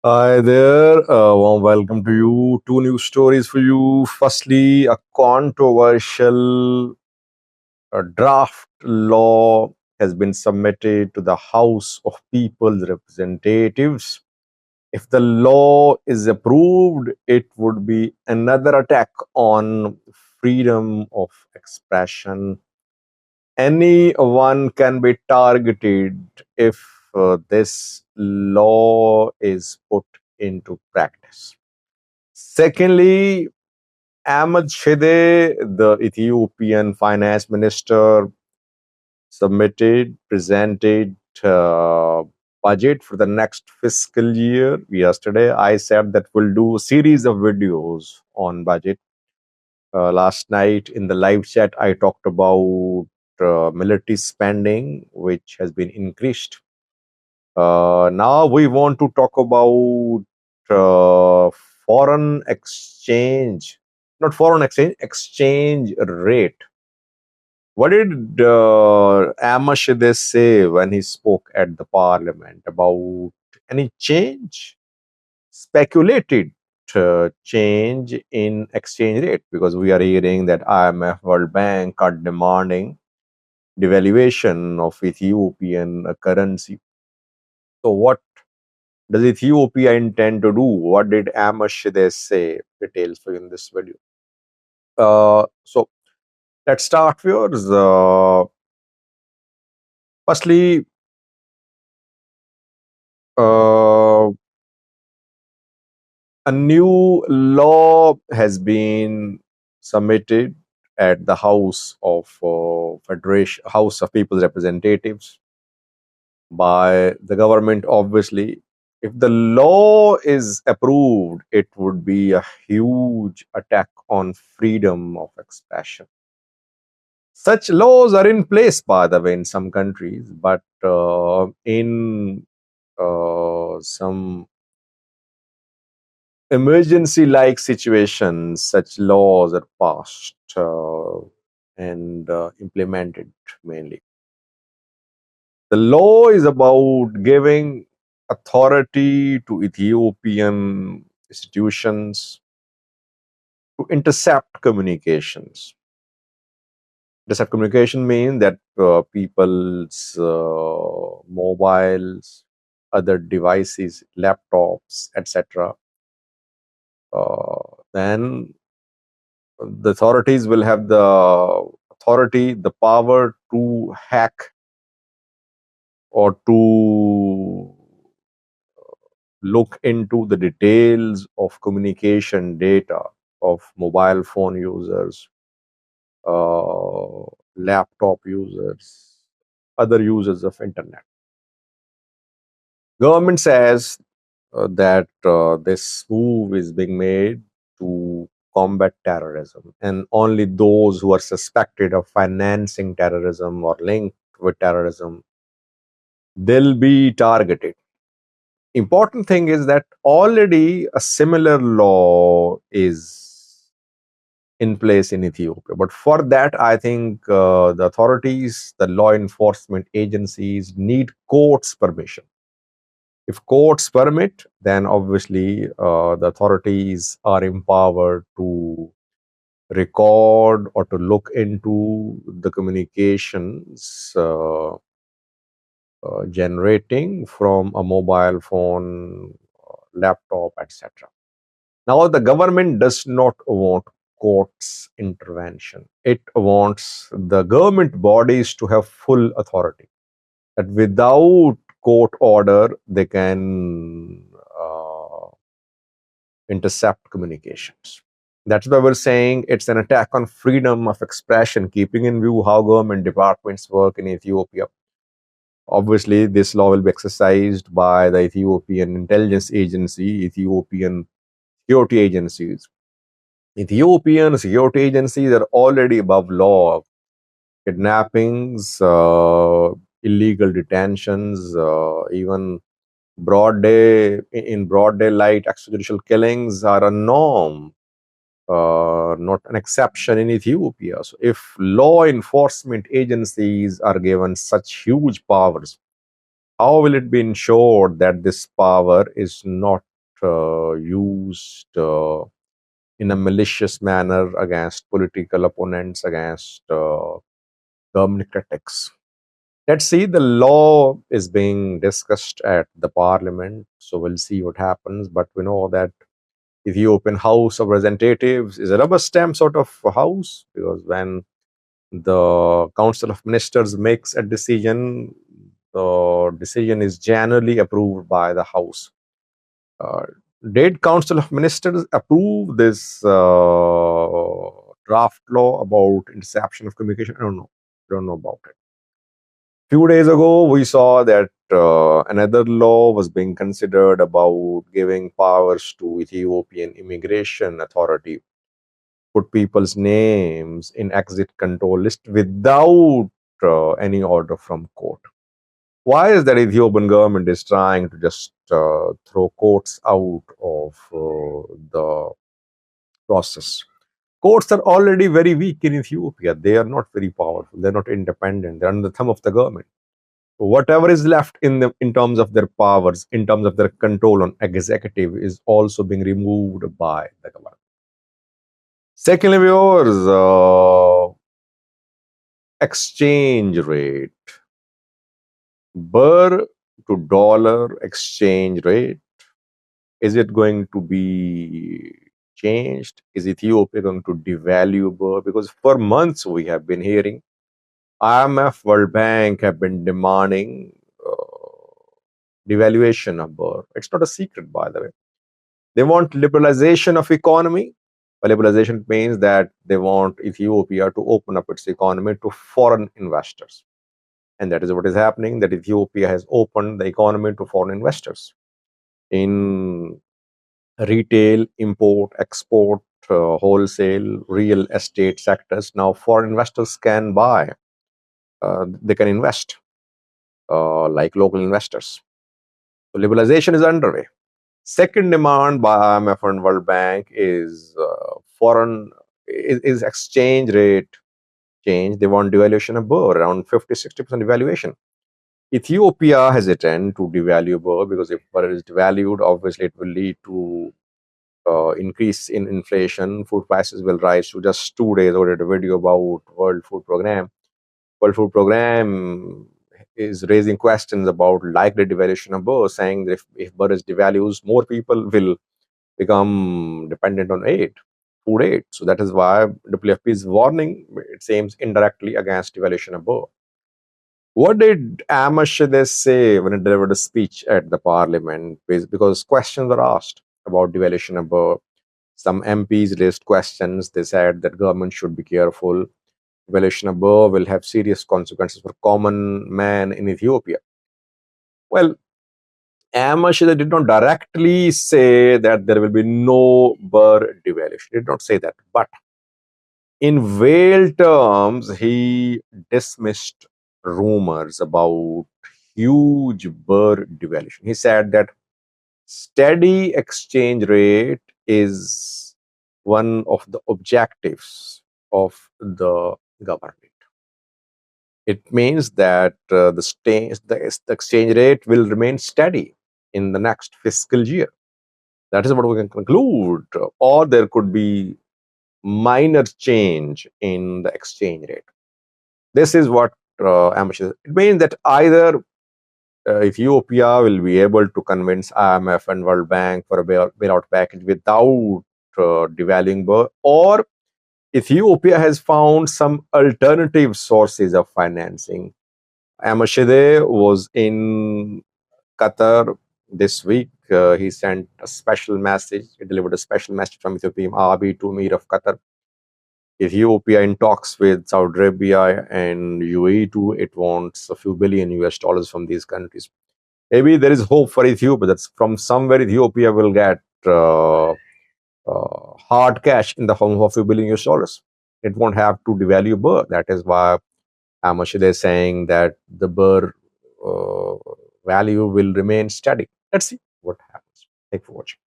Hi there. Warm welcome to you. Two new stories for you. Firstly, a controversial draft law has been submitted to the House of People's Representatives. If the law is approved, it would be another attack on freedom of expression. Anyone can be targeted if this law is put into practice. Secondly, Ahmed Shide, the Ethiopian finance minister, presented budget for the next fiscal year. Yesterday, I said that we'll do a series of videos on budget. Last night in the live chat, I talked about military spending, which has been increased. Now we want to talk about uh, foreign exchange, not foreign exchange, exchange rate. What did Amashide say when he spoke at the parliament about any change? Speculated change in exchange rate, because we are hearing that IMF, World Bank are demanding devaluation of Ethiopian currency. So what does Ethiopia intend to do? What did Amashide say? Details for you in this video. So let's start with firstly, uh, a new law has been submitted at the House of People's Representatives by the government. Obviously, if the law is approved, it would be a huge attack on freedom of expression. Such laws are in place, by the way, in some countries, but in some emergency like situations, such laws are passed and implemented mainly. The law is about giving authority to Ethiopian institutions to intercept communications. Intercept communication means that people's mobiles, other devices, laptops, etc. Then the authorities will have the power to hack or to look into the details of communication data of mobile phone users, laptop users, other users of internet. Government says that this move is being made to combat terrorism, and only those who are suspected of financing terrorism or linked with terrorism, they'll be targeted. Important thing is that already a similar law is in place in Ethiopia. But for that, I think the authorities, the law enforcement agencies need court's permission. If courts permit, then obviously the authorities are empowered to record or to look into the communications generating from a mobile phone, laptop, etc. Now, the government does not want courts intervention. It wants the government bodies to have full authority. That without court order, they can intercept communications. That's why we're saying it's an attack on freedom of expression, keeping in view how government departments work in Ethiopia. Obviously, this law will be exercised by the Ethiopian intelligence agency, Ethiopian security agencies. Ethiopian security agencies are already above law. Kidnappings, illegal detentions, even broad daylight extrajudicial killings are a norm, not an exception in Ethiopia. So if law enforcement agencies are given such huge powers, how will it be ensured that this power is not used in a malicious manner against political opponents, against government critics. Let's see, the law is being discussed at the parliament, so we'll see what happens. But we know that Ethiopian House of Representatives is a rubber stamp sort of house, because when the Council of Ministers makes a decision, the decision is generally approved by the House. Uh, did Council of Ministers approve this draft law about interception of communication? I don't know. Don't know about it. Few days ago, we saw that another law was being considered about giving powers to Ethiopian Immigration Authority, put people's names in exit control list without any order from court. Why is that Ethiopian government is trying to just throw courts out of the process? Courts are already very weak in Ethiopia. They are not very powerful. They're not independent. They're under the thumb of the government. Whatever is left in terms of their powers, in terms of their control on executive, is also being removed by the government. Secondly, viewers, exchange rate. Birr to dollar exchange rate. Is it going to be changed? Is Ethiopia going to devalue Birr? Because for months we have been hearing IMF, World Bank have been demanding devaluation of Birr. It's not a secret, by the way. They want liberalization of economy. Liberalization means that they want Ethiopia to open up its economy to foreign investors. And that is what is happening, that Ethiopia has opened the economy to foreign investors in retail, import, export, wholesale, real estate sectors. Now foreign investors can buy, they can invest like local investors. So liberalization is underway. Second demand by IMF and World Bank is is exchange rate change. They want devaluation of Birr, around 50-60% devaluation. Ethiopia hesitant to devalue Birr, because if Birr is devalued, obviously it will lead to increase in inflation. Food prices will rise. To just 2 days, I did a video about World Food Program. World Food Program is raising questions about likely devaluation of Birr, saying that if Birr is devalues, more people will become dependent on aid, food aid. So that is why WFP is warning, it seems, indirectly against devaluation of Birr. What did Amashide say when he delivered a speech at the parliament? Because questions were asked about devaluation of Birr. Some MPs raised questions. They said that government should be careful. Devaluation of Birr will have serious consequences for common man in Ethiopia. Well, Amashida did not directly say that there will be no Birr devaluation. He did not say that. But in veiled terms, he dismissed rumors about huge Birr devaluation. He said that steady exchange rate is one of the objectives of the government. It means that the exchange rate will remain steady in the next fiscal year. That is what we can conclude. Or there could be minor change in the exchange rate. This is what Amish says. It means that either Ethiopia will be able to convince IMF and World Bank for a bailout package without devaluing Birr, or Ethiopia has found some alternative sources of financing. Amashide was in Qatar this week. He sent a special message. He delivered a special message from Ethiopian Abiy to Emir of Qatar. Ethiopia in talks with Saudi Arabia and UAE too. It wants a few billion US dollars from these countries. Maybe there is hope for Ethiopia. That's from somewhere Ethiopia will get hard cash in the form of a few billion US dollars. It won't have to devalue Birr. That is why Amashide is saying that the Birr value will remain steady. Let's see what happens. Thank you for watching.